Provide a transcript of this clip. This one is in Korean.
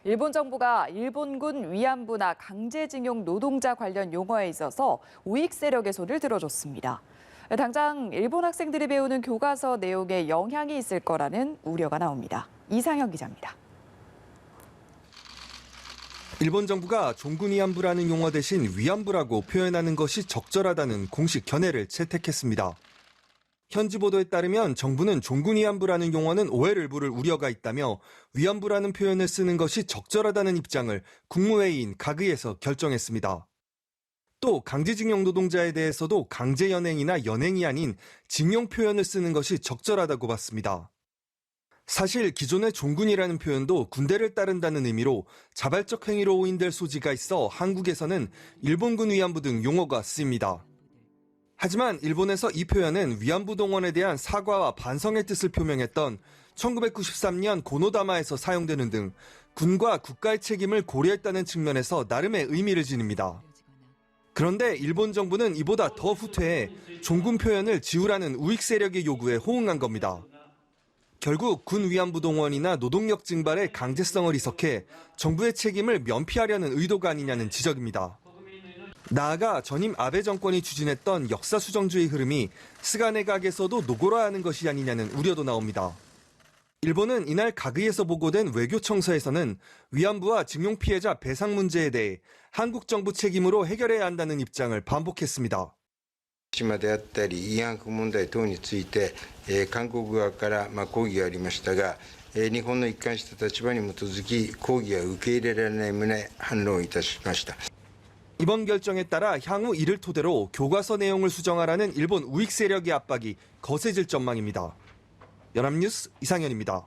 일본 정부가 일본군 위안부나 강제징용 노동자 관련 용어에 있어서 우익 세력의 손을 들어줬습니다. 당장 일본 학생들이 배우는 교과서 내용에 영향이 있을 거라는 우려가 나옵니다. 이상현 기자입니다. 일본 정부가 종군 위안부라는 용어 대신 위안부라고 표현하는 것이 적절하다는 공식 견해를 채택했습니다. 현지 보도에 따르면 정부는 종군 위안부라는 용어는 오해를 부를 우려가 있다며 위안부라는 표현을 쓰는 것이 적절하다는 입장을 국무회의인 가그에서 결정했습니다. 또 강제징용 노동자에 대해서도 강제연행이나 연행이 아닌 징용 표현을 쓰는 것이 적절하다고 봤습니다. 사실 기존의 종군이라는 표현도 군대를 따른다는 의미로 자발적 행위로 오인될 소지가 있어 한국에서는 일본군 위안부 등 용어가 쓰입니다. 하지만 일본에서 이 표현은 위안부 동원에 대한 사과와 반성의 뜻을 표명했던 1993년 고노다마에서 사용되는 등 군과 국가의 책임을 고려했다는 측면에서 나름의 의미를 지닙니다. 그런데 일본 정부는 이보다 더 후퇴해 종군 표현을 지우라는 우익 세력의 요구에 호응한 겁니다. 결국 군 위안부 동원이나 노동력 증발의 강제성을 희석해 정부의 책임을 면피하려는 의도가 아니냐는 지적입니다. 나아가 전임 아베 정권이 추진했던 역사수정주의 흐름이 스가 내각에서도 노골화하는 것이 아니냐는 우려도 나옵니다. 일본은 이날 가그에서 보고된 외교청서에서는 위안부와 징용 피해자 배상 문제에 대해 한국 정부 책임으로 해결해야 한다는 입장을 반복했습니다. 島であったり慰安婦問題等について、韓国側から抗議がありましたが、日本の一貫した立場に基づき抗議は受け入れられない旨反論いたしました. 이번 결정에 따라 향후 이를 토대로 교과서 내용을 수정하라는 일본 우익 세력의 압박이 거세질 전망입니다. 연합뉴스 이상현입니다.